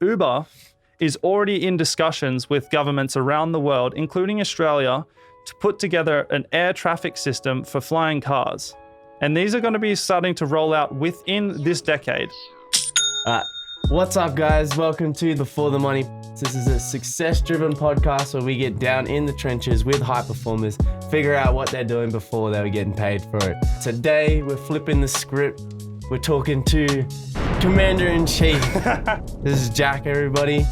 Uber is already in discussions with governments around the world, including Australia, to put together an air traffic system for flying cars. And these are going to be starting to roll out within this decade. What's up, guys? Welcome to the For the Money. This is a success-driven podcast where we get down in the trenches with high performers, figure out what they're doing before they were getting paid for it. Today, we're flipping the script. We're talking to Commander-in-Chief. This is Jack, everybody.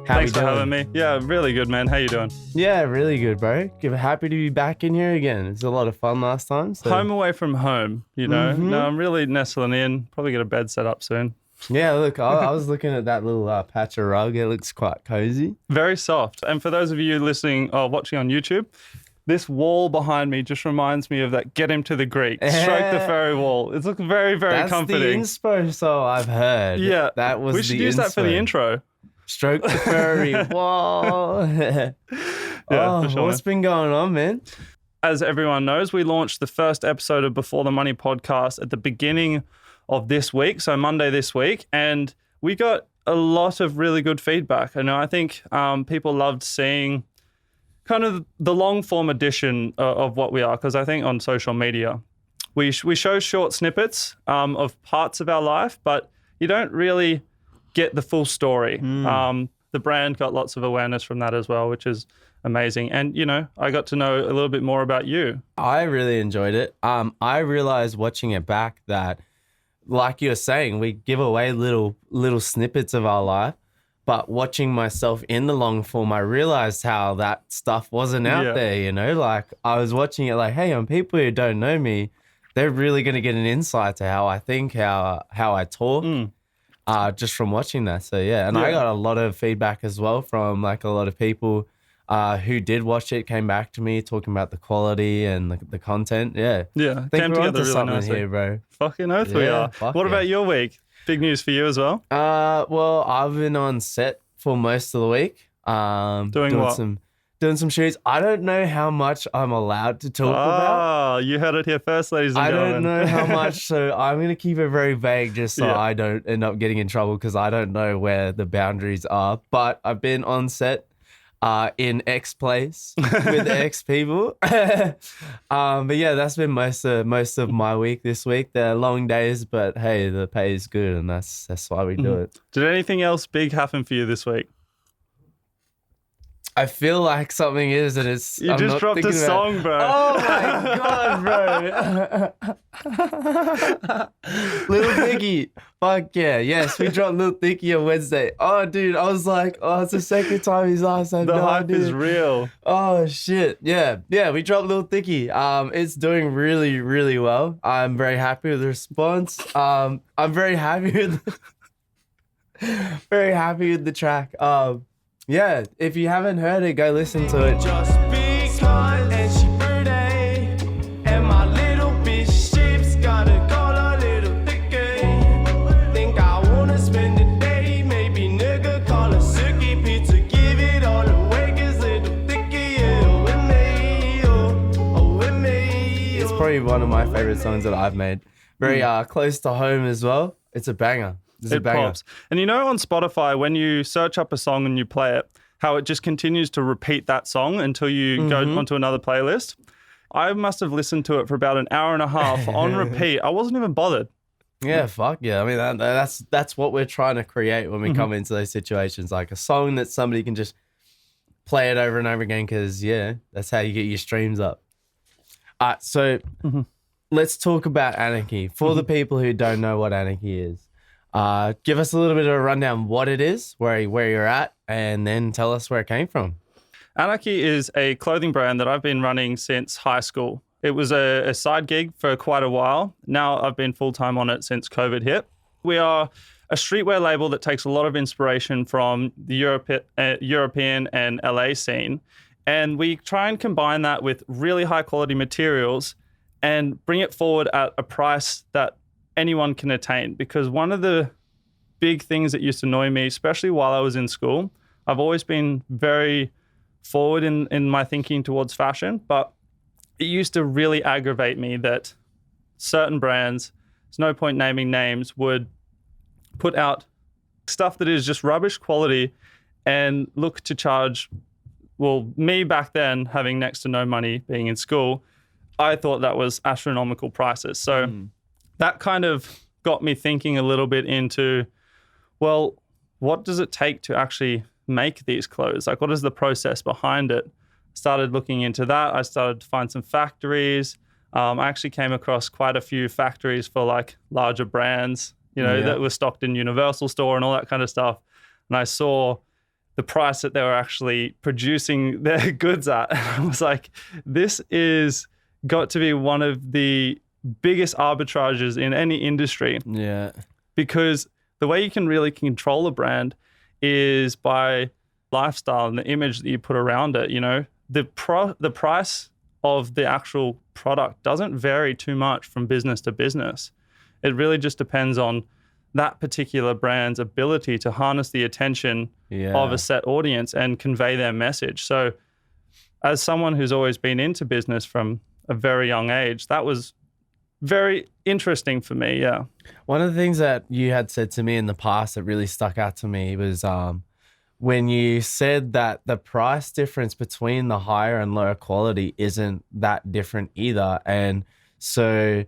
Thanks for having me. Yeah, really good, man. How you doing? Yeah, really good, bro. Happy to be back in here again. It was a lot of fun last time. So. Home away from home, you know. No, I'm really nestling in. Probably get a bed set up soon. Yeah, look, I was looking at that little patch of rug. It looks quite cozy. Very soft. And for those of you listening or watching on YouTube, this wall behind me just reminds me of that Get Him to the Greek, Stroke the Furry wall. It's looking very, very comforting. That's the inspo, so I've heard. Yeah. That was we should use that for the intro. Stroke the furry wall. Yeah, for sure. What's been going on, man? As everyone knows, we launched the first episode of Before the Money podcast at the beginning of this week, so Monday this week, and we got a lot of really good feedback. I think people loved seeing kind of the long form edition of what we are, because I think on social media we show short snippets of parts of our life, but you don't really get the full story. The brand got lots of awareness from that as well, which is amazing. And, I got to know a little bit more about you. I really enjoyed it. I realized watching it back that, like you're saying, we give away little snippets of our life, but watching myself in the long form, I realized how that stuff wasn't out there, Like, I was watching it like, hey, on people who don't know me, they're really going to get an insight to how I think, how I talk. Just from watching that. So I got a lot of feedback as well from like a lot of people who did watch it, came back to me talking about the quality and the content. Yeah. Came we're together onto really something nicely here, bro. Fucking oath we are. What about your week? Big news for you as well? Well, I've been on set for most of the week. Doing what? Doing some shoots. I don't know how much I'm allowed to talk about. Oh, you heard it here first, ladies and gentlemen. I don't know how much, so I'm going to keep it very vague just so I don't end up getting in trouble because I don't know where the boundaries are. But I've been on set in X place with X people. But yeah, that's been most of my week this week. They're long days, but hey, the pay is good and that's why we do it. Did anything else big happen for you this week? I feel like something is, and it's... You just dropped a song, bro. Oh, my God, bro. Lil Dicky. Fuck yeah. Yes, we dropped Lil Dicky on Wednesday. Oh, dude, I was like, it's the second time he's asked. The hype is real. Oh, shit. Yeah, we dropped Lil Dicky. It's doing really, really well. I'm very happy with the response. I'm very happy with the track. Yeah, if you haven't heard it, go listen to it. Just because and she pretty, and my little bitch shapes gotta call a little thicker. Think I wanna spend the day, maybe nigga call a Suki pizza, give it all away, 'cause little thicky, with me, with me. It's probably one of my favorite songs that I've made. Very close to home as well. It's a banger. It pops. And on Spotify, when you search up a song and you play it, how it just continues to repeat that song until you go onto another playlist. I must have listened to it for about an hour and a half on repeat. I wasn't even bothered. Yeah, fuck yeah. I mean, that's what we're trying to create when we come into those situations. Like a song that somebody can just play it over and over again because, that's how you get your streams up. So let's talk about Anarchy. For the people who don't know what Anarchy is. Give us a little bit of a rundown what it is, where you're at, and then tell us where it came from. Anarchy is a clothing brand that I've been running since high school. It was a side gig for quite a while. Now I've been full-time on it since COVID hit. We are a streetwear label that takes a lot of inspiration from the European and LA scene. And we try and combine that with really high quality materials and bring it forward at a price that anyone can attain, because one of the big things that used to annoy me, especially while I was in school, I've always been very forward in my thinking towards fashion, but it used to really aggravate me that certain brands, there's no point naming names, would put out stuff that is just rubbish quality and look to charge, well, me back then having next to no money being in school, I thought that was astronomical prices. So that kind of got me thinking a little bit into, well, what does it take to actually make these clothes? Like, what is the process behind it? Started looking into that. I started to find some factories. I actually came across quite a few factories for like larger brands, that were stocked in Universal Store and all that kind of stuff. And I saw the price that they were actually producing their goods at. And I was like, this is got to be one of the biggest arbitrages in any industry. Yeah. Because the way you can really control a brand is by lifestyle and the image that you put around it. The price of the actual product doesn't vary too much from business to business. It really just depends on that particular brand's ability to harness the attention of a set audience and convey their message. So as someone who's always been into business from a very young age, that was very interesting for me, yeah. One of the things that you had said to me in the past that really stuck out to me was when you said that the price difference between the higher and lower quality isn't that different either. And so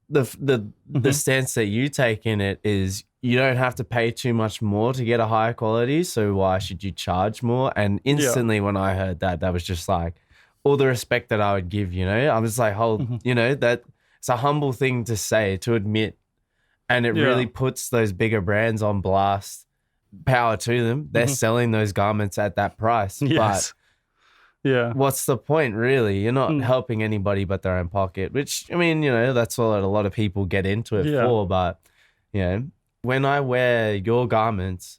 the stance that you take in it is you don't have to pay too much more to get a higher quality, so why should you charge more? And instantly when I heard that was just like all the respect that I would give, I was like, that it's a humble thing to say, to admit, and it really puts those bigger brands on blast. Power to them. They're selling those garments at that price. Yes. But what's the point, really? You're not helping anybody but their own pocket, which, I mean, that's what a lot of people get into it for. But, when I wear your garments,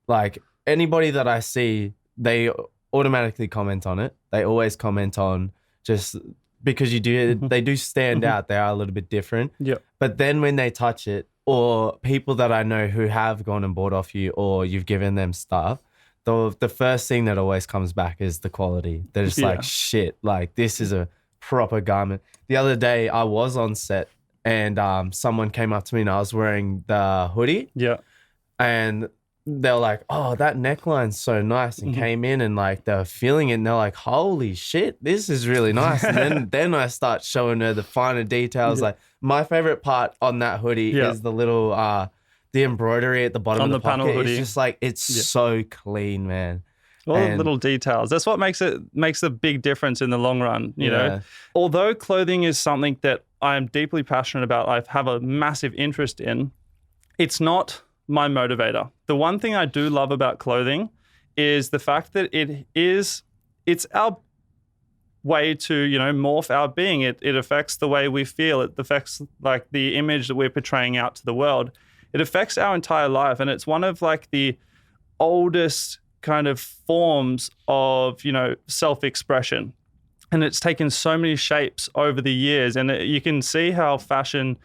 like anybody that I see, they automatically comment on it. They always comment on just because you do, they do stand out. They are a little bit different. Yeah. But then when they touch it, or people that I know who have gone and bought off you, or you've given them stuff, the first thing that always comes back is the quality. They're just like, shit, like this is a proper garment. The other day I was on set and someone came up to me and I was wearing the hoodie. Yeah. And they're like, oh, that neckline's so nice, and came in and like they're feeling it and they're like, holy shit, this is really nice. And then I start showing her the finer details. Like my favorite part on that hoodie is the little the embroidery at the bottom of the pocket. Panel hoodie. It's just like it's so clean, man. All the little details. That's what makes a big difference in the long run, you know. Although clothing is something that I am deeply passionate about, I have a massive interest in, it's not my motivator. The one thing I do love about clothing is the fact that it's our way to, morph our being. It affects the way we feel. It affects like the image that we're portraying out to the world. It affects our entire life. And it's one of like the oldest kind of forms of, self-expression. And it's taken so many shapes over the years. And you can see how fashion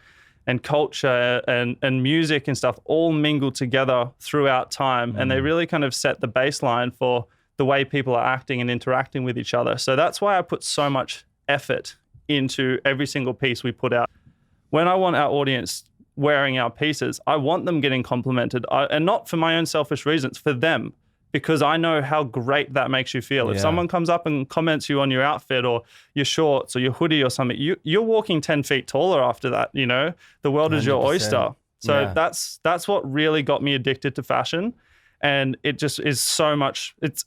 and culture and music and stuff all mingle together throughout time. And they really kind of set the baseline for the way people are acting and interacting with each other. So that's why I put so much effort into every single piece we put out. When I want our audience wearing our pieces, I want them getting complimented, and not for my own selfish reasons, for them, because I know how great that makes you feel. If someone comes up and comments you on your outfit or your shorts or your hoodie or something, you're walking 10 feet taller after that, The world is your 100%. oyster. So that's what really got me addicted to fashion. And it just is so much, it's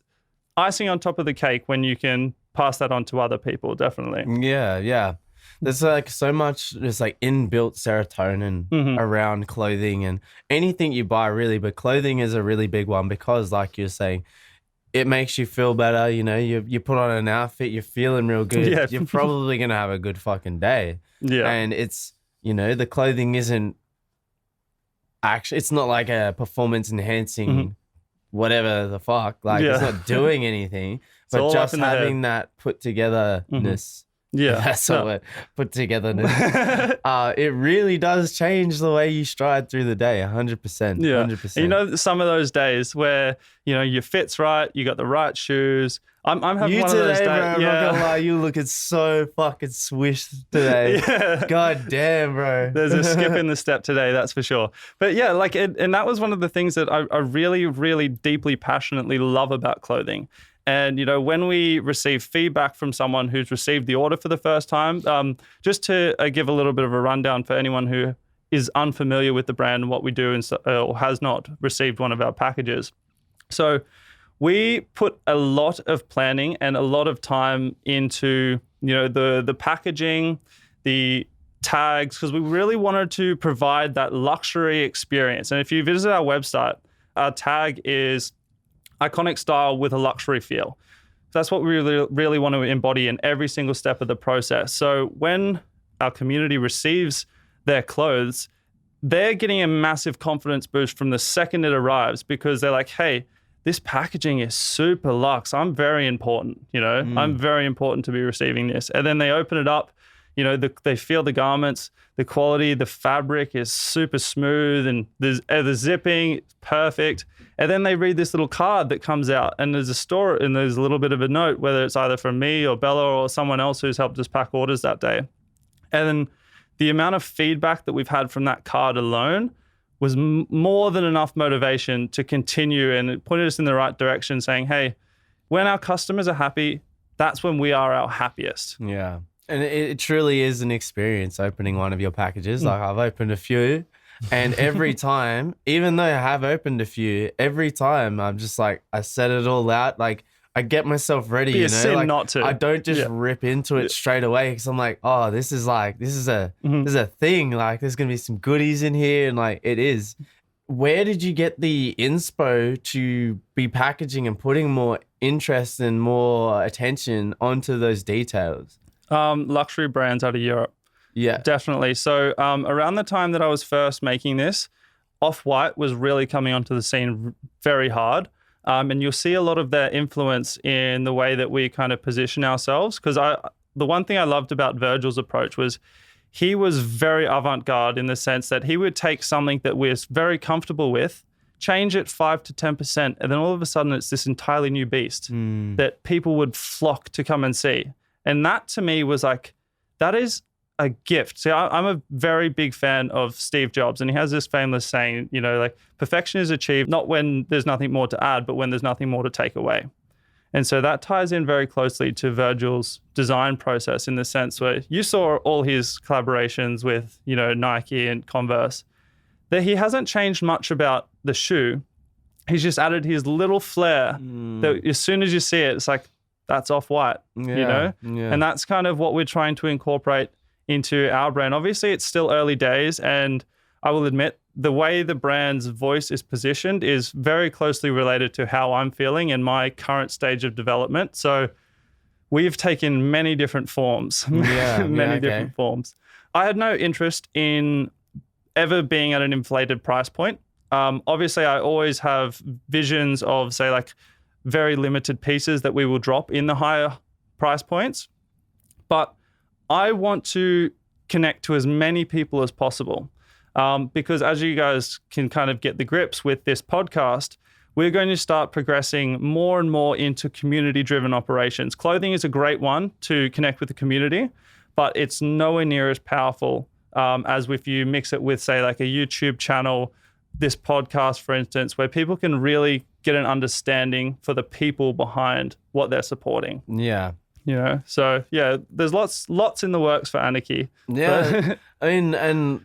icing on top of the cake when you can pass that on to other people, definitely. Yeah. There's like so much, there's like inbuilt serotonin around clothing and anything you buy really, but clothing is a really big one because like you're saying, it makes you feel better. You put on an outfit, you're feeling real good. Yeah. You're probably going to have a good fucking day. Yeah. And it's, the clothing isn't actually, it's not like a performance enhancing whatever the fuck. Like it's not doing anything, but all just up in the having that put togetherness Yeah. That's all it put together. It really does change the way you stride through the day. 100%. Yeah. 100%. And you know, some of those days where, you know, your fit's right, you got the right shoes. I'm having you one today, of those days. bro, I'm not gonna lie, you looking so fucking swished today. Yeah. God damn, bro. There's a skip in the step today, that's for sure. But yeah, like, and that was one of the things that I really, really deeply, passionately love about clothing. And, you know, when we receive feedback from someone who's received the order for the first time, just to give a little bit of a rundown for anyone who is unfamiliar with the brand and what we do or has not received one of our packages. So we put a lot of planning and a lot of time into, you know, the packaging, the tags, because we really wanted to provide that luxury experience. And if you visit our website, our tag is iconic style with a luxury feel. That's what we really want to embody in every single step of the process. So when our community receives their clothes, they're getting a massive confidence boost from the second it arrives, because they're like, hey, this packaging is super luxe. I'm very important, you know, I'm very important to be receiving this. And then they open it up, you know, they feel the garments, the quality, the fabric is super smooth, and the zipping, perfect. And then they read this little card that comes out, and there's a story, and there's a little bit of a note, whether it's either from me or Bella or someone else who's helped us pack orders that day. And then the amount of feedback that we've had from that card alone was more than enough motivation to continue, and it pointed us in the right direction, saying, hey, when our customers are happy, that's when we are our happiest. Yeah. And it truly is an experience opening one of your packages. Like, I've opened a few, and every time, even though I have opened a few, every time I'm just like, I set it all out. Like, I get myself ready, Be you a know, sin like, not to. I don't just rip into it straight away, because I'm like, oh, this is a thing. Like, there's going to be some goodies in here. And like, it is. Where did you get the inspo to be packaging and putting more interest and more attention onto those details? Luxury brands out of Europe. Yeah, definitely. So around the time that I was first making this, Off-White was really coming onto the scene very hard. And you'll see a lot of their influence in the way that we kind of position ourselves. Because the one thing I loved about Virgil's approach was he was very avant-garde, in the sense that he would take something that we're very comfortable with, change it 5 to 10%, and then all of a sudden it's this entirely new beast that people would flock to come and see. And that to me was like, that is a gift. See, I'm a very big fan of Steve Jobs, and he has this famous saying, you know, like, perfection is achieved not when there's nothing more to add, but when there's nothing more to take away. And so that ties in very closely to Virgil's design process, in the sense where you saw all his collaborations with, you know, Nike and Converse, that he hasn't changed much about the shoe. He's just added his little flair that as soon as you see it, it's like, that's Off-White, you know? Yeah. And that's kind of what we're trying to incorporate into our brand. Obviously, it's still early days, and I will admit the way the brand's voice is positioned is very closely related to how I'm feeling in my current stage of development. So we've taken many different forms, different forms. I had no interest in ever being at an inflated price point. Obviously, I always have visions of, say, like, very limited pieces that we will drop in the higher price points. But I want to connect to as many people as possible, because as you guys can kind of get the grips with this podcast, we're going to start progressing more and more into community-driven operations. Clothing is a great one to connect with the community, but it's nowhere near as powerful as if you mix it with, say, like a YouTube channel, this podcast, for instance, where people can really get an understanding for the people behind what they're supporting. Yeah. You know, so yeah, there's lots in the works for Anarchy. Yeah, I mean, and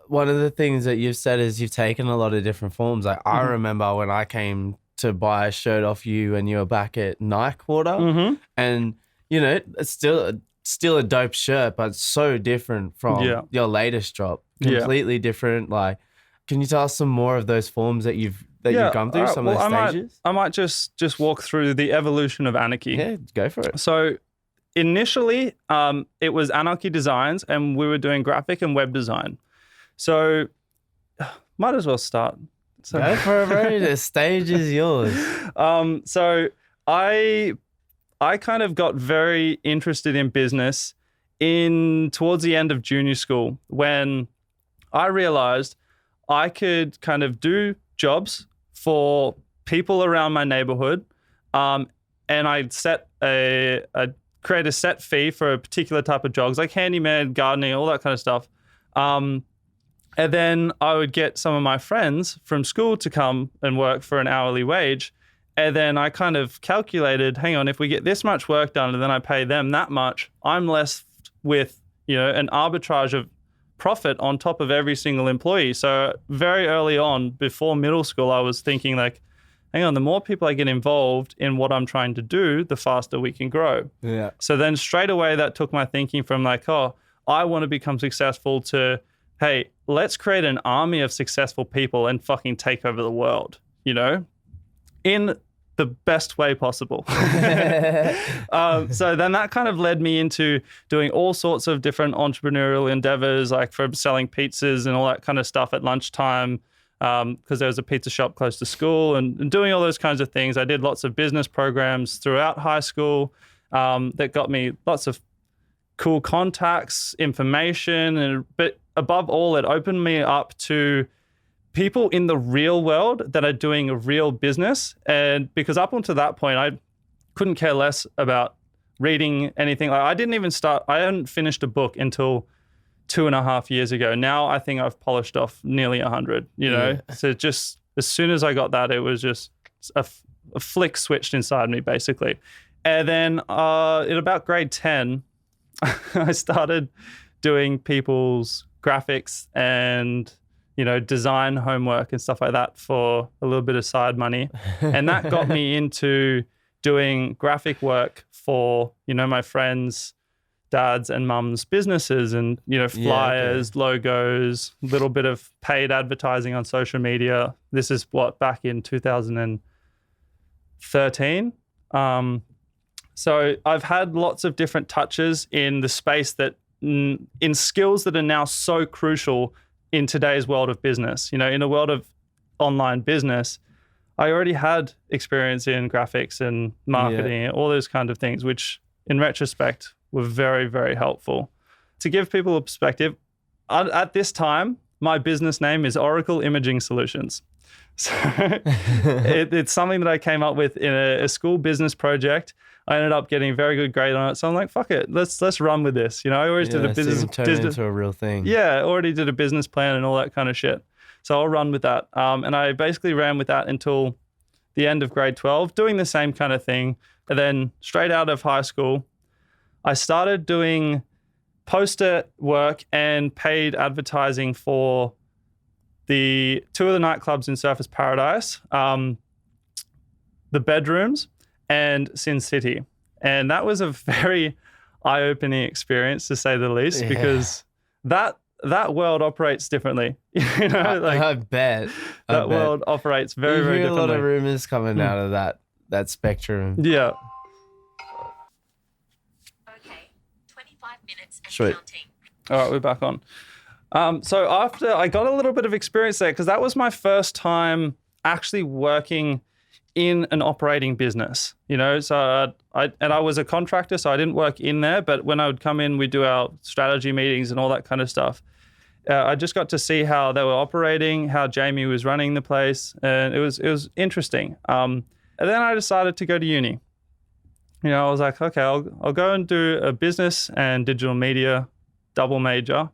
one of the things that you've said is you've taken a lot of different forms. Like, I remember when I came to buy a shirt off you and you were back at Nike Quarter, and you know, it's still a dope shirt, but it's so different from your latest drop. Completely different. Like, can you tell us some more of those forms that you've gone through, some of those stages? I might just walk through the evolution of Anarchy. Yeah, go for it. So initially, it was Anarchy Designs, and we were doing graphic and web design. So might as well start. So, go for it, bro. The stage is yours. So I I kind of got very interested in business towards the end of junior school when I realized I could kind of do jobs for people around my neighborhood, and I'd create a set fee for a particular type of jobs, like handyman, gardening, all that kind of stuff. And then I would get some of my friends from school to come and work for an hourly wage. And then I kind of calculated, hang on, if we get this much work done and then I pay them that much, I'm left with, an arbitrage of profit on top of every single employee. So very early on, before middle school, I was thinking like, hang on, the more people I get involved in what I'm trying to do, the faster we can grow. Yeah. So then straight away that took my thinking from like, oh, I want to become successful to, hey, let's create an army of successful people and fucking take over the world, in the best way possible. So then that kind of led me into doing all sorts of different entrepreneurial endeavors, like from selling pizzas and all that kind of stuff at lunchtime, because there was a pizza shop close to school and doing all those kinds of things. I did lots of business programs throughout high school that got me lots of cool contacts, information, but above all, it opened me up to people in the real world that are doing a real business. And because up until that point, I couldn't care less about reading anything. Like I hadn't finished a book until 2.5 years ago. Now I think I've polished off nearly 100, So just as soon as I got that, it was just a flick switched inside me, basically. And then in about grade 10, I started doing people's graphics and, design homework and stuff like that for a little bit of side money. And that got me into doing graphic work for, my friends' dads and mums' businesses and, flyers, logos, little bit of paid advertising on social media. This is back in 2013. So I've had lots of different touches in the space that, in skills that are now so crucial in today's world of business. In a world of online business, I already had experience in graphics and marketing, all those kind of things, which in retrospect were very, very helpful. To give people a perspective, at this time, my business name is Oracle Imaging Solutions. So it's something that I came up with in a school business project. I ended up getting a very good grade on it. So I'm like, fuck it, let's run with this. I always did a business. Turn it into a real thing. Yeah, I already did a business plan and all that kind of shit. So I'll run with that. And I basically ran with that until the end of grade 12, doing the same kind of thing. And then straight out of high school, I started doing poster work and paid advertising for the two of the nightclubs in Surfers Paradise, the Bedrooms and Sin City. And that was a very eye-opening experience, to say the least, because that world operates differently. I bet. That world operates very, very differently. You hear a lot of rumors coming out of that spectrum. Yeah. Okay, 25 minutes and Sweet. counting. All right, we're back on. So after I got a little bit of experience there, because that was my first time actually working in an operating business, so I was a contractor, so I didn't work in there, but when I would come in, we'd do our strategy meetings and all that kind of stuff. I just got to see how they were operating, how Jamie was running the place, and it was interesting. And then I decided to go to uni. I was like, okay, I'll go and do a business and digital media double major.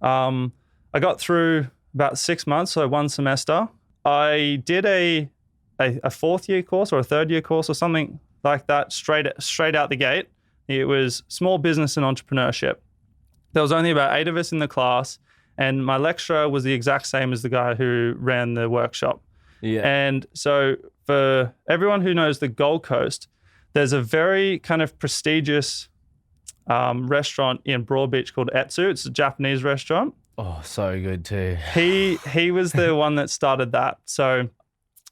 I got through about 6 months, so one semester. I did a fourth year course or a third year course or something like that straight out the gate. It was small business and entrepreneurship. There was only about 8 of us in the class, and my lecturer was the exact same as the guy who ran the workshop. Yeah. And so for everyone who knows the Gold Coast, there's a very kind of prestigious restaurant in Broadbeach called Etsu. It's a Japanese restaurant. Oh, so good too. He was the one that started that. So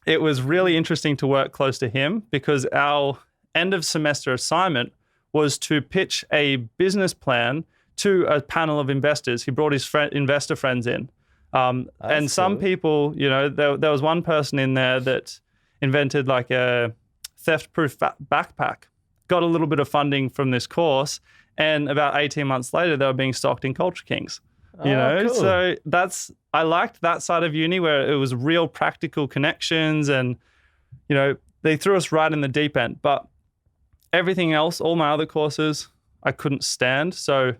it was really interesting to work close to him because our end of semester assignment was to pitch a business plan to a panel of investors. He brought his investor friends in. And some people, there was one person in there that invented like a theft-proof backpack. got a little bit of funding from this course, and about 18 months later, they were being stocked in Culture Kings. You know, cool. so I liked that side of uni where it was real practical connections, and, you know, they threw us right in the deep end. But everything else, all my other courses, I couldn't stand. So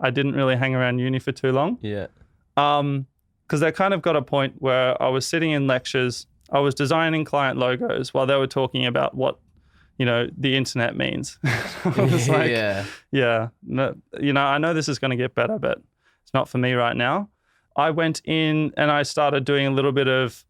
I didn't really hang around uni for too long. Yeah. Because they kind of got a point where I was sitting in lectures, I was designing client logos while they were talking about what, you know, the internet means. I was like, no, you know, I know this is going to get better, but it's not for me right now. I went in and I started doing a little bit of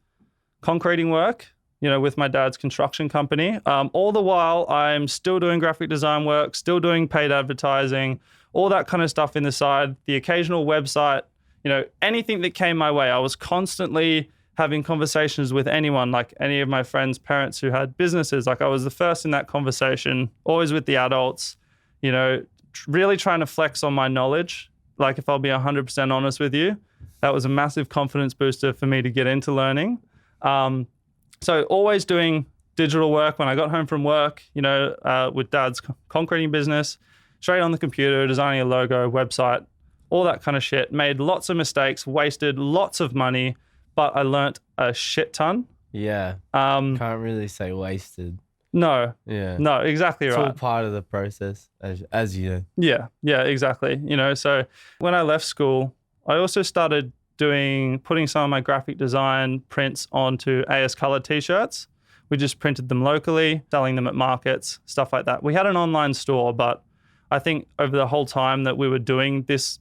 concreting work, you know, with my dad's construction company. All the while, I'm still doing graphic design work, still doing paid advertising, all that kind of stuff in the side, the occasional website, you know, anything that came my way. I was constantly having conversations with anyone, like any of my friends' parents who had businesses. Like I was the first in that conversation, always with the adults, you know, really trying to flex on my knowledge. Like if I'll be 100% honest with you, that was a massive confidence booster for me to get into learning. So always doing digital work when I got home from work, you know, with dad's concreting business, straight on the computer, designing a logo, website, all that kind of shit. Made lots of mistakes, wasted lots of money, but I learnt a shit ton. Yeah. Can't really say wasted. No. Yeah. No, exactly It's right. all part of the process, as you know. Yeah, exactly. You know, so when I left school, I also started putting some of my graphic design prints onto AS Color t-shirts. We just printed them locally, selling them at markets, stuff like that. We had an online store, but I think over the whole time that we were doing this,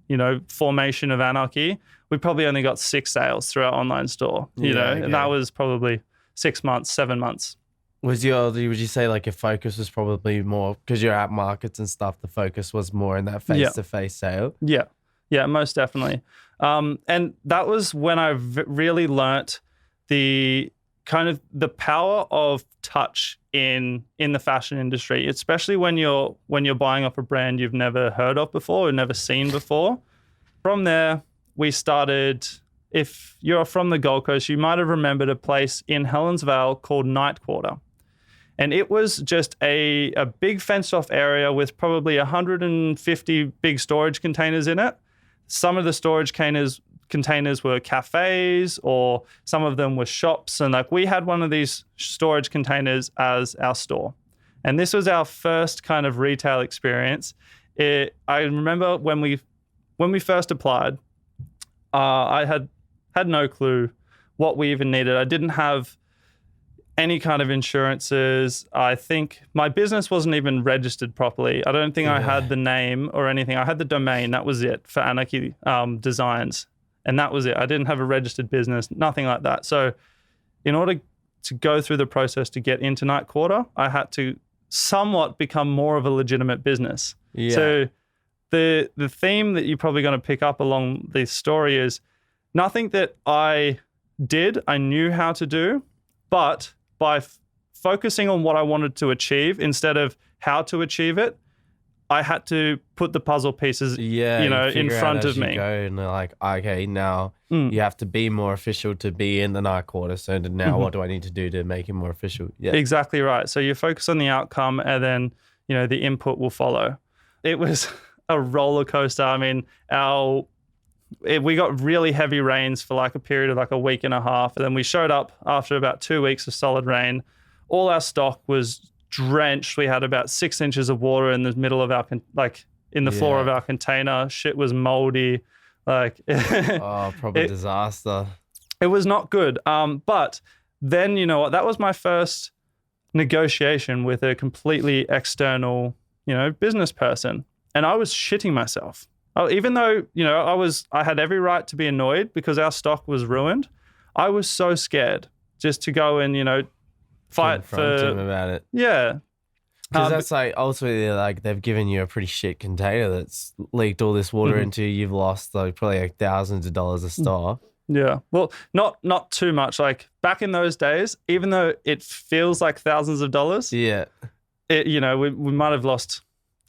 you know, formation of Anarchy, we probably only got 6 sales through our online store, you know, and that was probably 6 months, 7 months. Would you say like your focus was probably more, because you're at markets and stuff, the focus was more in that face-to-face sale? Yeah, most definitely. And that was when I really learnt the kind of the power of touch in the fashion industry, especially when you're buying off a brand you've never heard of before or never seen before. From there, we started, if you're from the Gold Coast, you might have remembered a place in Helens Vale called Night Quarter. And it was just a big fenced-off area with probably 150 big storage containers in it. Some of the storage containers were cafes, or some of them were shops. And like we had one of these storage containers as our store. And this was our first kind of retail experience. I remember when we first applied, I had no clue what we even needed. I didn't have any kind of insurances. I think my business wasn't even registered properly. I don't think I had the name or anything. I had the domain. That was it for Anarchy Designs. And that was it. I didn't have a registered business, nothing like that. So in order to go through the process to get into Night Quarter, I had to somewhat become more of a legitimate business. Yeah. So the theme that you're probably going to pick up along this story is nothing that I did, I knew how to do, but by focusing on what I wanted to achieve instead of how to achieve it, I had to put the puzzle pieces, in front of me. And they're like, okay, now you have to be more official to be in the Night Quarter. So now what do I need to do to make it more official? Yeah, exactly right. So you focus on the outcome, and then the input will follow. It was a roller coaster. I mean, we got really heavy rains for like a period of like a week and a half. And then we showed up after about 2 weeks of solid rain. All our stock was drenched. We had about 6 inches of water in the middle of our, in the floor of our container. Shit was moldy. Probably disaster. It was not good. But then, you know what? That was my first negotiation with a completely external, business person. And I was shitting myself. Even though, I had every right to be annoyed because our stock was ruined, I was so scared just to go and, fight confront him about it. Yeah. Because that's like, ultimately, like, they've given you a pretty shit container that's leaked all this water into. You've lost probably like thousands of dollars of stock. Yeah. Well, not too much. Like back in those days, even though it feels like thousands of dollars, we might have lost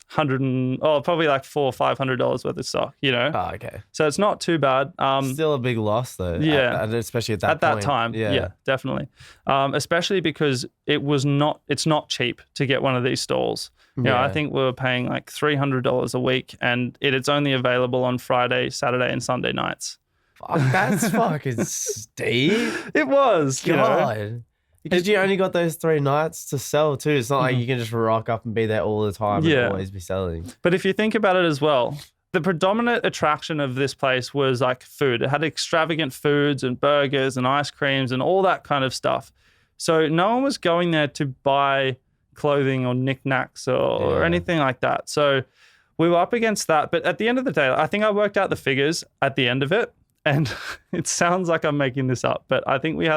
probably like $400 or $500 worth of stock, you know? Oh, okay. So it's not too bad. Still a big loss though. Yeah. Especially at that point. Time. Yeah, definitely. Especially because it's not cheap to get one of these stalls. You know, I think we were paying like $300 a week, and it's only available on Friday, Saturday, and Sunday nights. Fuck, that's fucking steep. It was. God. You know? Because you only got those 3 nights to sell too. It's not like you can just rock up and be there all the time and always be selling. But if you think about it as well, the predominant attraction of this place was like food. It had extravagant foods and burgers and ice creams and all that kind of stuff. So no one was going there to buy clothing or knickknacks or anything like that. So we were up against that. But at the end of the day, I think I worked out the figures at the end of it. And it sounds like I'm making this up, but I think we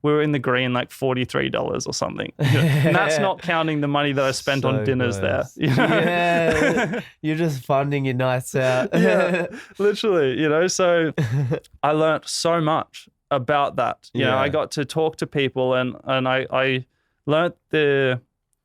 were in the green like $43 or something. You know? And that's not counting the money that I spent on dinners there. You know? Yeah, you're just funding your nights out. Yeah, literally, you know. So I learned so much about that. You know, I got to talk to people and I learned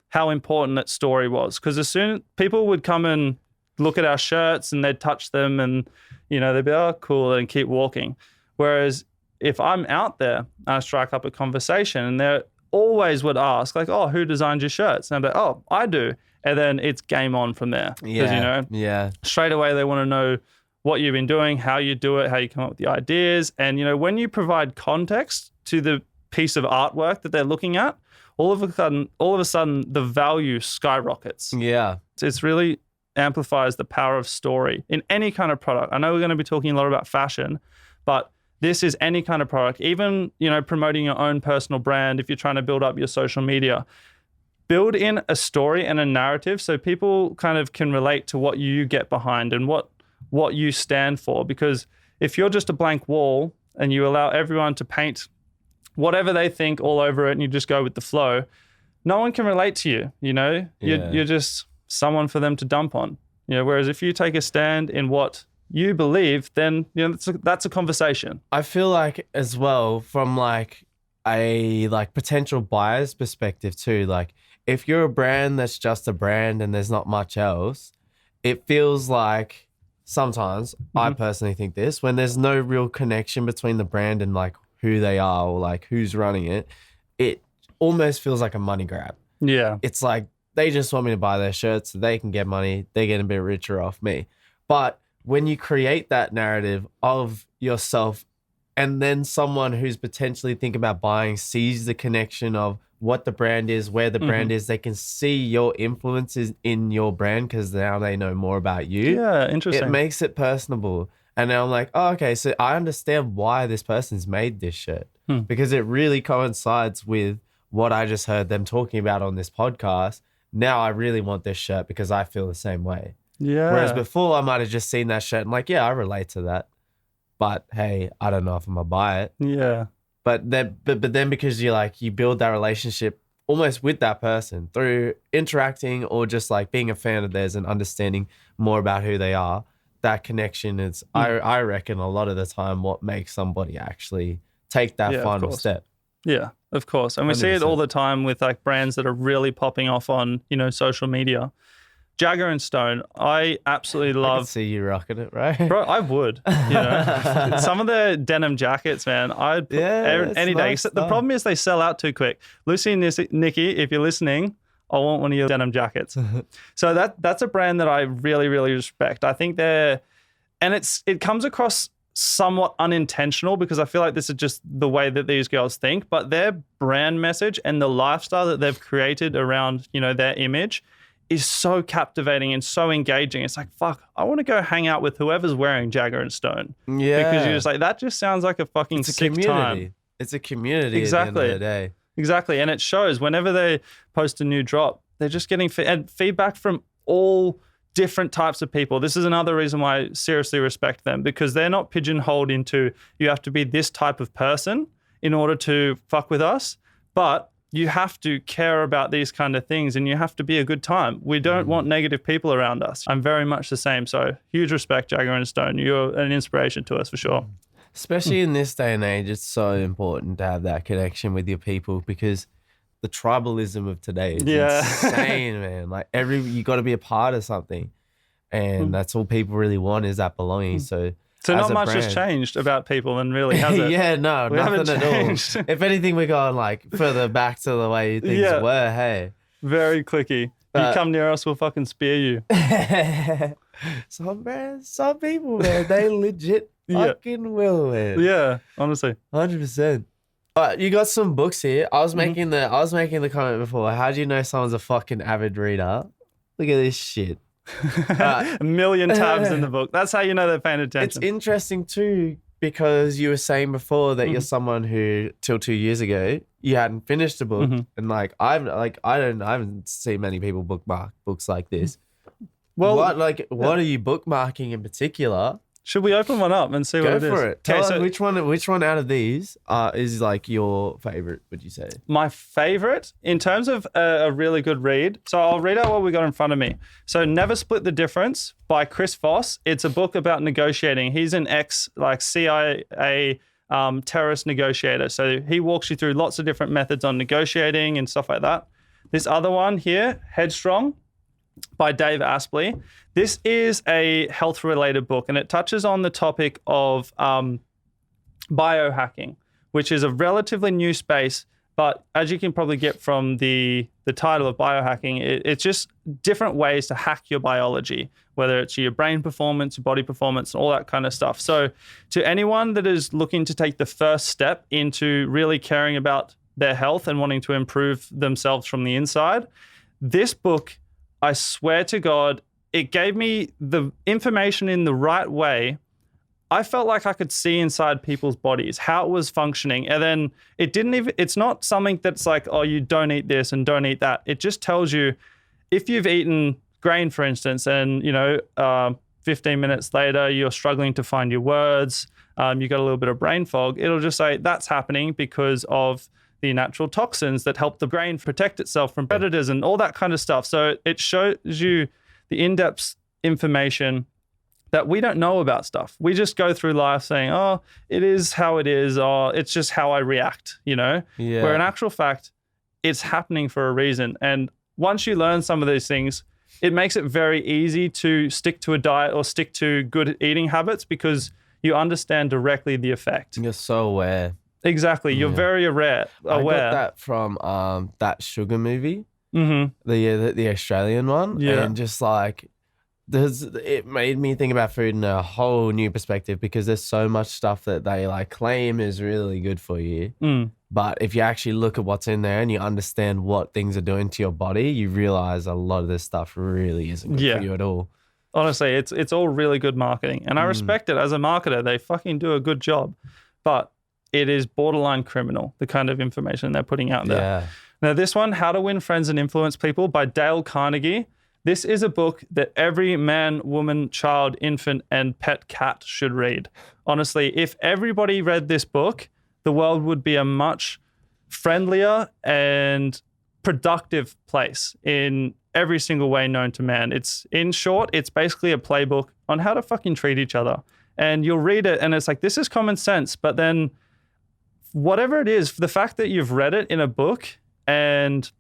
how important that story was, because as soon people would come and look at our shirts and they'd touch them and, you know, they'd be, oh, cool, and keep walking. Whereas if I'm out there and I strike up a conversation and they always would ask like, oh, who designed your shirts? And I'd be like, oh, I do. And then it's game on from there. Because, you know, straight away they want to know what you've been doing, how you do it, how you come up with the ideas. And, you know, when you provide context to the piece of artwork that they're looking at, all of a sudden the value skyrockets. Yeah. It's really amplifies the power of story in any kind of product. I know we're going to be talking a lot about fashion, but this is any kind of product, even, you know, promoting your own personal brand. If you're trying to build up your social media, build in a story and a narrative so people kind of can relate to what you get behind and what you stand for. Because if you're just a blank wall and you allow everyone to paint whatever they think all over it and you just go with the flow, no one can relate to you, you know? You're just someone for them to dump on, you know. Whereas if you take a stand in what you believe, then, you know, that's a conversation. I feel like as well from like a potential buyer's perspective too, like if you're a brand that's just a brand and there's not much else, it feels like sometimes, I personally think this, when there's no real connection between the brand and like who they are or like who's running it, it almost feels like a money grab. Yeah. It's like, they just want me to buy their shirts so they can get money. They get a bit richer off me. But when you create that narrative of yourself and then someone who's potentially thinking about buying sees the connection of what the brand is, where the brand is, they can see your influences in your brand because now they know more about you. Yeah, interesting. It makes it personable. And now I'm like, oh, okay, so I understand why this person's made this shirt because it really coincides with what I just heard them talking about on this podcast. Now I really want this shirt because I feel the same way. Yeah. Whereas before I might have just seen that shirt and like, yeah, I relate to that. But hey, I don't know if I'm gonna buy it. Yeah. But then because you build that relationship almost with that person through interacting or just like being a fan of theirs and understanding more about who they are, that connection is I reckon a lot of the time what makes somebody actually take that final step. Yeah, of course. And we 100%. See it all the time with like brands that are really popping off on, you know, social media. Jagger Stone, I absolutely love. I can see you rocking it, right? Bro, I would, you know. Some of the denim jackets, man, I'd put any day. The problem is they sell out too quick. Lucy and Nikki, if you're listening, I want one of your denim jackets. So that's a brand that I really, really respect. I think it comes across somewhat unintentional because I feel like this is just the way that these girls think, but their brand message and the lifestyle that they've created around, you know, their image is so captivating and so engaging. It's like, fuck, I want to go hang out with whoever's wearing Jagger Stone. Yeah. Because you're just like, that just sounds like a fucking sick time. It's a community at the end of the day. Exactly. And it shows whenever they post a new drop, they're just getting feedback from all different types of people. This is another reason why I seriously respect them, because they're not pigeonholed into you have to be this type of person in order to fuck with us, but you have to care about these kind of things and you have to be a good time. We don't want negative people around us. I'm very much the same. So huge respect, Jagger and Stone. You're an inspiration to us for sure. Especially in this day and age, it's so important to have that connection with your people because the tribalism of today is Yeah. insane, man. Like you got to be a part of something, and that's all people really want is that belonging. So not much has changed about people, and really has it? Yeah, no, We nothing haven't at all. changed. If anything, we're going like further back to the way things were. Hey, Very clicky. You come near us, we'll fucking spear you. some people, man, they legit fucking will, man. Yeah, honestly. 100%. But you got some books here. I was making the comment before. How do you know someone's a fucking avid reader? Look at this shit. A million tabs in the book. That's how you know they're paying attention. It's interesting too because you were saying before that you're someone who till 2 years ago you hadn't finished a book, and I haven't seen many people bookmark books like this. Well, what are you bookmarking in particular? Should we open one up and see what it is? Go for it. Tell us which one out of these is like your favorite, would you say? My favorite in terms of a really good read. So I'll read out what we got in front of me. So Never Split the Difference by Chris Voss. It's a book about negotiating. He's an CIA terrorist negotiator. So he walks you through lots of different methods on negotiating and stuff like that. This other one here, Headstrong, by Dave Asprey. This is a health-related book, and it touches on the topic of biohacking, which is a relatively new space. But as you can probably get from the title of biohacking, it's just different ways to hack your biology, whether it's your brain performance, your body performance, all that kind of stuff. So to anyone that is looking to take the first step into really caring about their health and wanting to improve themselves from the inside, this book, I swear to God, it gave me the information in the right way. I felt like I could see inside people's bodies, how it was functioning. And then it's not something that's like, oh, you don't eat this and don't eat that. It just tells you if you've eaten grain, for instance, and, 15 minutes later, you're struggling to find your words, you got a little bit of brain fog, it'll just say that's happening because of the natural toxins that help the brain protect itself from predators and all that kind of stuff. So it shows you the in-depth information that we don't know about stuff. We just go through life saying, oh, it is how it is, or it's just how I react, Yeah. Where in actual fact, it's happening for a reason. And once you learn some of these things, it makes it very easy to stick to a diet or stick to good eating habits because you understand directly the effect. You're so aware. Exactly. You're very aware. I got that from that Sugar movie, the Australian one. Yeah. And just like, it made me think about food in a whole new perspective because there's so much stuff that they like claim is really good for you. But if you actually look at what's in there and you understand what things are doing to your body, you realize a lot of this stuff really isn't good for you at all. Honestly, it's all really good marketing. And I respect it as a marketer. They fucking do a good job. But it is borderline criminal, the kind of information they're putting out there. Yeah. Now, this one, How to Win Friends and Influence People by Dale Carnegie. This is a book that every man, woman, child, infant, and pet cat should read. Honestly, if everybody read this book, the world would be a much friendlier and productive place in every single way known to man. In short, it's basically a playbook on how to fucking treat each other. And you'll read it and it's like, this is common sense. But then whatever it is, the fact that you've read it in a book and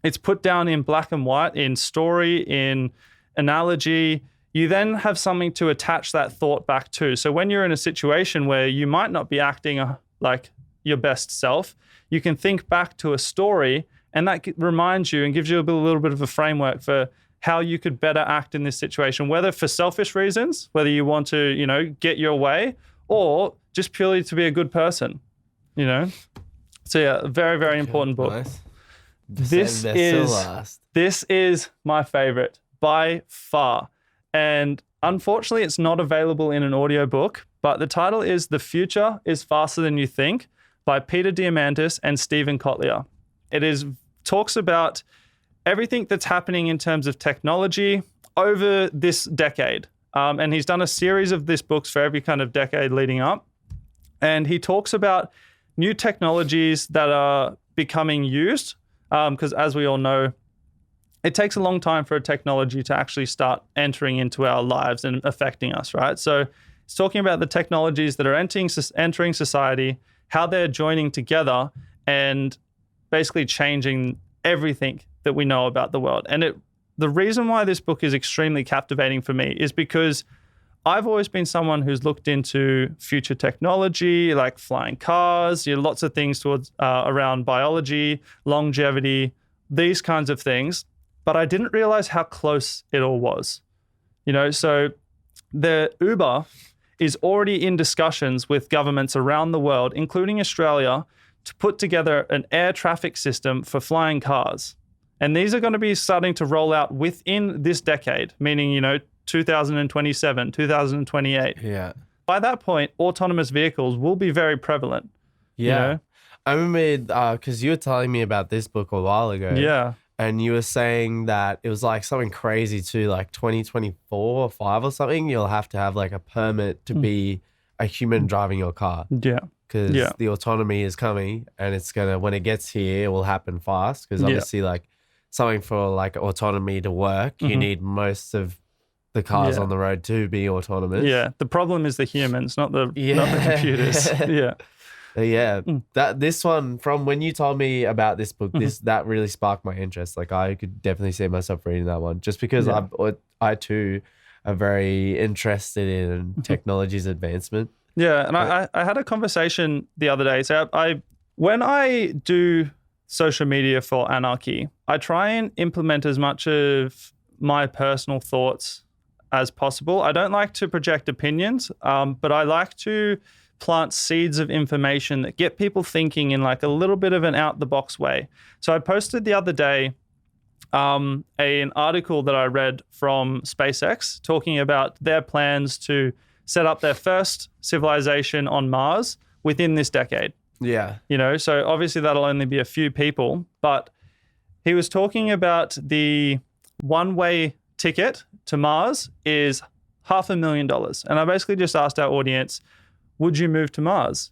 it's put down in black and white, in story, in analogy, you then have something to attach that thought back to. So when you're in a situation where you might not be acting like your best self, you can think back to a story and that reminds you and gives you a little bit of a framework for how you could better act in this situation, whether for selfish reasons, whether you want to, get your way, or just purely to be a good person, So yeah, a very, very important book. Nice. This is my favorite by far. And unfortunately, it's not available in an audiobook, but the title is The Future is Faster Than You Think by Peter Diamandis and Stephen Kotler. It talks about everything that's happening in terms of technology over this decade. And he's done a series of these books for every kind of decade leading up. And he talks about new technologies that are becoming used. Because as we all know, it takes a long time for a technology to actually start entering into our lives and affecting us, right? So it's talking about the technologies that are entering society, how they're joining together, and basically changing everything that we know about the world. And the reason why this book is extremely captivating for me is because I've always been someone who's looked into future technology, like flying cars, lots of things towards around biology, longevity, these kinds of things. But I didn't realize how close it all was. So the Uber is already in discussions with governments around the world, including Australia, to put together an air traffic system for flying cars. And these are going to be starting to roll out within this decade, meaning, 2027, 2028. Yeah. By that point, autonomous vehicles will be very prevalent. Yeah. I remember because you were telling me about this book a while ago. Yeah. And you were saying that it was like something crazy too, like 2024 or 5 or something. You'll have to have like a permit to be a human driving your car. Yeah. Because the autonomy is coming, and it's when it gets here, it will happen fast. Because obviously, like something for like autonomy to work, you need most of the cars on the road to be autonomous. Yeah. The problem is the humans, not the computers. Yeah. This one, from when you told me about this book, that really sparked my interest. Like I could definitely see myself reading that one, just because I too are very interested in technology's advancement. Yeah, and I had a conversation the other day. So when I do social media for Anarchy, I try and implement as much of my personal thoughts as possible. I don't like to project opinions, but I like to plant seeds of information that get people thinking in like a little bit of an out-the-box way. So I posted the other day an article that I read from SpaceX talking about their plans to set up their first civilization on Mars within this decade. Yeah. So obviously that'll only be a few people, but he was talking about the one-way ticket to Mars is $500,000. And I basically just asked our audience, would you move to Mars?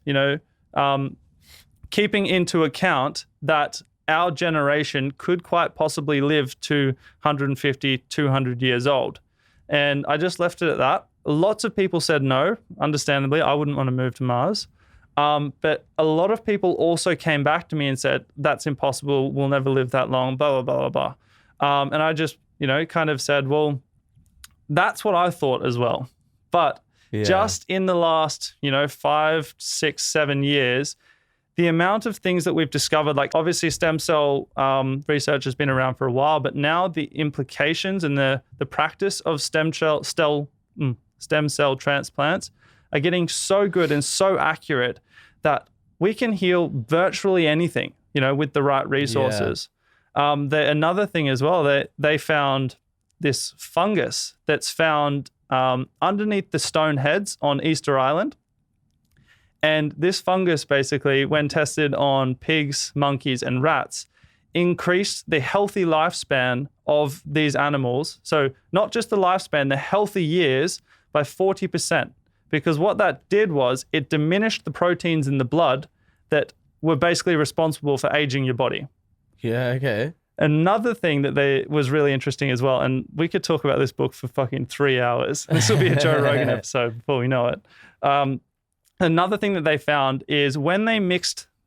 Keeping into account that our generation could quite possibly live to 150, 200 years old. And I just left it at that. Lots of people said no, understandably. I wouldn't want to move to Mars. But a lot of people also came back to me and said, that's impossible. We'll never live that long, blah, blah, blah, blah, blah. And I just, kind of said, well, that's what I thought as well. But just in the last, 5, 6, 7 years, the amount of things that we've discovered, like obviously stem cell research has been around for a while, but now the implications and the practice of stem cell transplants are getting so good and so accurate that we can heal virtually anything, with the right resources. Another thing as well, they found this fungus that's found underneath the stone heads on Easter Island. And this fungus basically, when tested on pigs, monkeys, and rats, increased the healthy lifespan of these animals. So not just the lifespan, the healthy years by 40%. Because what that did was it diminished the proteins in the blood that were basically responsible for aging your body. Yeah, okay. Another thing that was really interesting as well, and we could talk about this book for fucking 3 hours. This will be a Joe Rogan episode before we know it. Another thing that they found is when they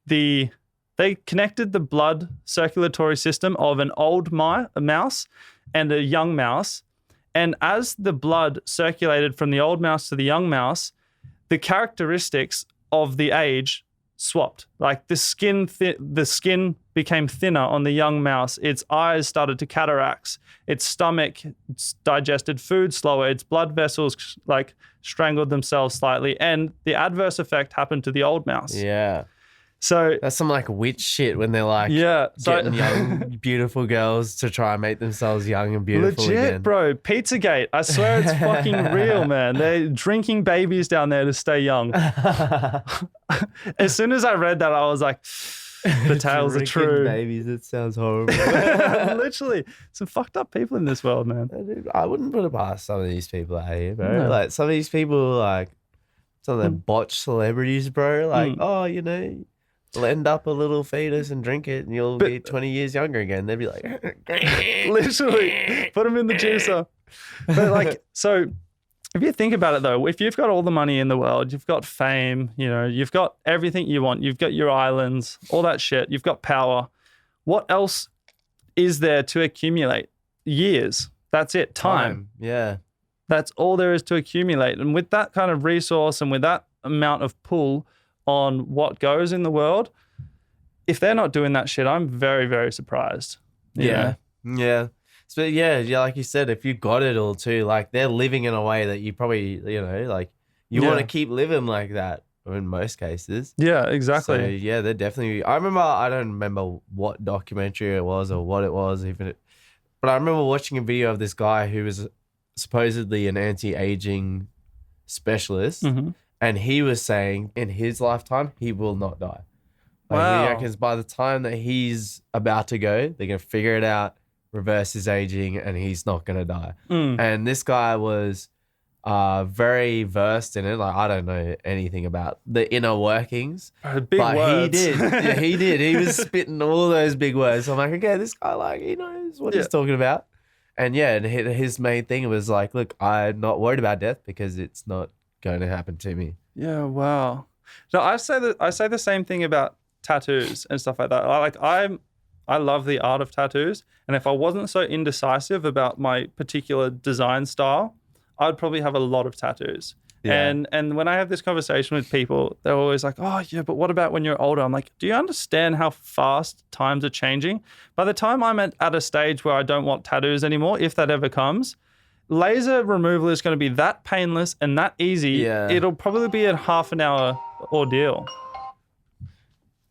they connected the blood circulatory system of an old mouse and a young mouse. And as the blood circulated from the old mouse to the young mouse, the characteristics of the age swapped. Like the skin became thinner on the young mouse. Its eyes started to cataracts. Its stomach digested food slower. Its blood vessels like strangled themselves slightly. And the adverse effect happened to the old mouse. Yeah. So that's some like witch shit when they're like getting young, beautiful girls to try and make themselves young and beautiful legit, again. Bro. Pizzagate. I swear it's fucking real, man. They're drinking babies down there to stay young. As soon as I read that, I was like, the tales are true. Babies, it sounds horrible. Literally. Some fucked up people in this world, man. Dude, I wouldn't put it past some of these people out here, bro. No. Like some of these people, like some of them botched celebrities, bro. Like, blend up a little fetus and drink it and you'll be 20 years younger again. They'd be like, literally, put them in the juicer. But like, so if you think about it though, if you've got all the money in the world, you've got fame, you've got everything you want, you've got your islands, all that shit, you've got power, what else is there to accumulate? Years. That's it. Time. Yeah. That's all there is to accumulate. And with that kind of resource and with that amount of pull on what goes in the world, if they're not doing that shit, I'm very, very surprised. you know? Yeah. So yeah, like you said, if you got it all too, like they're living in a way that you probably, like you want to keep living like that in most cases. Yeah, exactly. So yeah, they're definitely. I don't remember what documentary it was or what it was but I remember watching a video of this guy who was supposedly an anti-aging specialist, and he was saying in his lifetime he will not die. Like, he reckons by the time that he's about to go, they're gonna figure it out, reverse his aging, and he's not gonna die. And this guy was very versed in it. Like, I don't know anything about the inner workings, Big words. he did. Yeah, he did. He was spitting all those big words. So I'm like, okay, this guy, like, he knows what he's talking about. And yeah, and his main thing was like, look, I'm not worried about death because it's not going to happen to me. Yeah, wow. No, I say the same thing about tattoos and stuff like that. I love the art of tattoos, and if I wasn't so indecisive about my particular design style, I'd probably have a lot of tattoos. Yeah. And when I have this conversation with people, they're always like, oh yeah, but what about when you're older? I'm like, do you understand how fast times are changing? By the time I'm at a stage where I don't want tattoos anymore, if that ever comes, laser removal is going to be that painless and that easy. Yeah. It'll probably be a half an hour ordeal.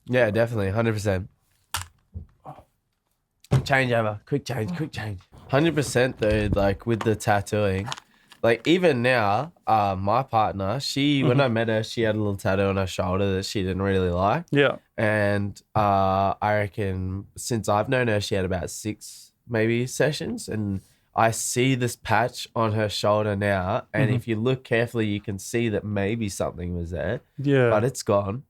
Yeah, definitely. 100%. Changeover. Quick change. 100% though, like with the tattooing, like even now, my partner, when I met her, she had a little tattoo on her shoulder that she didn't really like. Yeah. And I reckon since I've known her, she had about 6 maybe sessions, and I see this patch on her shoulder now, and if you look carefully, you can see that maybe something was there. Yeah. But it's gone.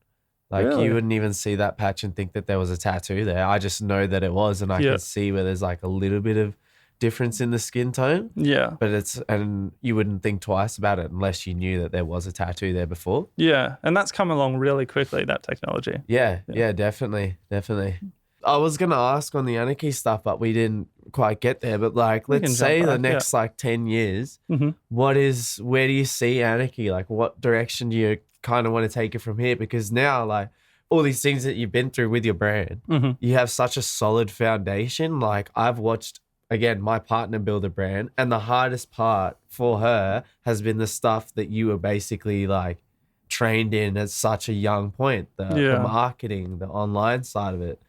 Like, really? You wouldn't even see that patch and think that there was a tattoo there. I just know that it was, and I can see where there's like a little bit of difference in the skin tone. Yeah. But and you wouldn't think twice about it unless you knew that there was a tattoo there before. Yeah. And that's come along really quickly, that technology. Yeah, definitely. I was going to ask on the Anarchy stuff, but we didn't quite get there. But like, let's say the next like 10 years, where do you see Anarchy? Like, what direction do you kind of want to take it from here? Because now, like, all these things that you've been through with your brand, you have such a solid foundation. Like, I've watched, again, my partner build a brand, and the hardest part for her has been the stuff that you were basically like trained in at such a young point, the marketing, the online side of it.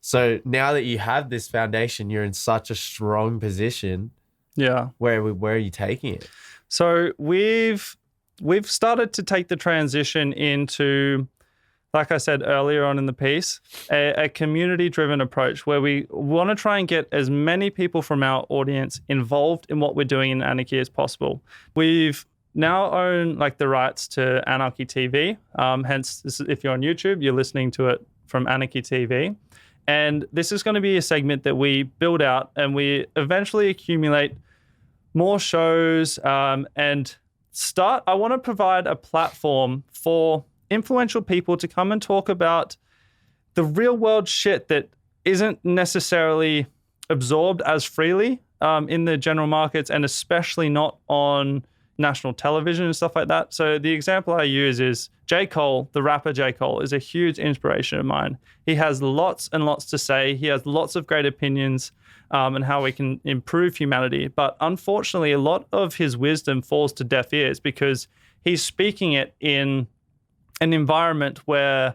So now that you have this foundation, you're in such a strong position. Yeah. Where are you taking it? So we've started to take the transition into, like I said earlier on in the piece, a community-driven approach where we want to try and get as many people from our audience involved in what we're doing in Anarchy as possible. We've now own like the rights to Anarchy TV. Hence, if you're on YouTube, you're listening to it from Anarchy TV. And this is going to be a segment that we build out, and we eventually accumulate more shows and start. I want to provide a platform for influential people to come and talk about the real world shit that isn't necessarily absorbed as freely in the general markets, and especially not on national television and stuff like that. So the example I use is J. Cole, the rapper J. Cole, is a huge inspiration of mine. He has lots and lots to say. He has lots of great opinions and how we can improve humanity. But unfortunately, a lot of his wisdom falls to deaf ears because he's speaking it in an environment where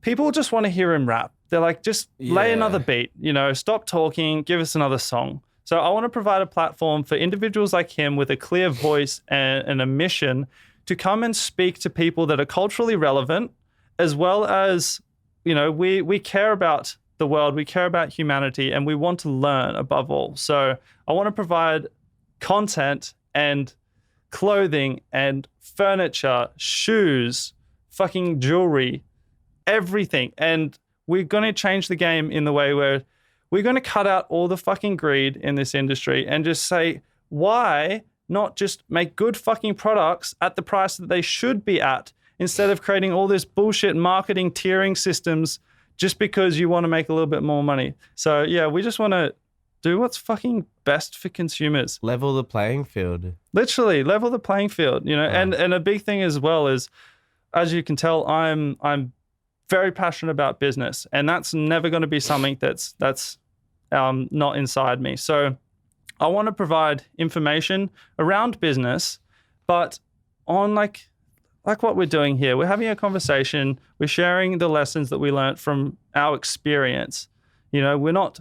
people just want to hear him rap. They're like, just lay another beat, stop talking, give us another song. So I want to provide a platform for individuals like him with a clear voice and a mission to come and speak to people that are culturally relevant, as well as, we care about the world, we care about humanity, and we want to learn above all. So I want to provide content and clothing and furniture, shoes, fucking jewelry, everything. And we're going to change the game in the way where we're going to cut out all the fucking greed in this industry and just say, why not just make good fucking products at the price that they should be at, instead of creating all this bullshit marketing tiering systems just because you want to make a little bit more money. So yeah, we just want to do what's fucking best for consumers. Level the playing field. Literally level the playing field, you know. And a big thing as well is, as you can tell, I'm very passionate about business, and that's never going to be something that's not inside me. So I want to provide information around business, but on like what we're doing here. We're having a conversation. We're sharing the lessons that we learned from our experience. You know, we're not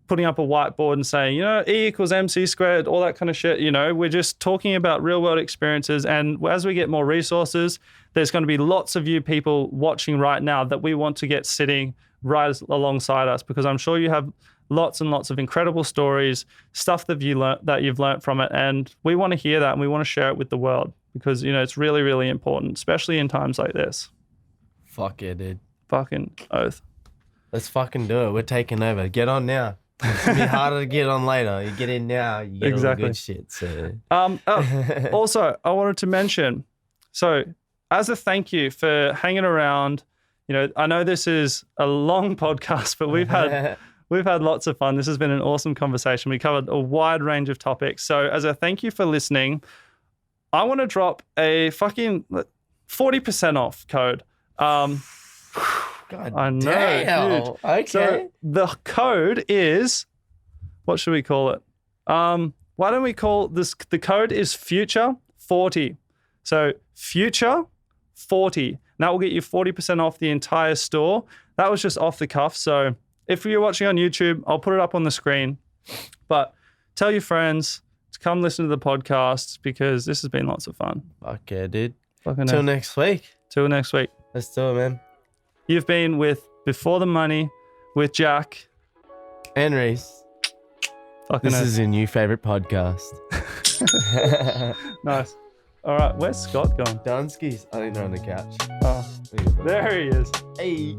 putting up a whiteboard and saying, you know, E equals MC squared, all that kind of shit. You know, we're just talking about real world experiences. And as we get more resources, there's going to be lots of you people watching right now that we want to get sitting right alongside us, because I'm sure you have lots and lots of incredible stories, stuff that you've learned from it. And we want to hear that, and we want to share it with the world, because, you know, it's really, really important, especially in times like this. Fuck yeah, dude. Fucking oath. Let's fucking do it. We're taking over. Get on now. It's gonna be harder to get on later. You get in now, you get all the good shit. So. Also, I wanted to mention, so as a thank you for hanging around, you know, I know this is a long podcast, but we've had lots of fun. This has been an awesome conversation. We covered a wide range of topics. So as a thank you for listening, I want to drop a fucking 40% off code. God I know. damn. Huge. Okay. So the code is, what should we call it? Why don't we call this, the code is Future 40. So Future 40. That will get you 40% off the entire store. That was just off the cuff. So if you're watching on YouTube, I'll put it up on the screen. But tell your friends to come listen to the podcast, because this has been lots of fun. Fuck yeah, dude. Fucking Till oath. next week. Till next week. Let's do it, man. You've been with Before the Money with Jack And Reese. Fucking This oath. is your new favorite podcast. Nice. All right, where's Scott gone? Donskis. I think they're on the couch. Oh, there he is. Hey.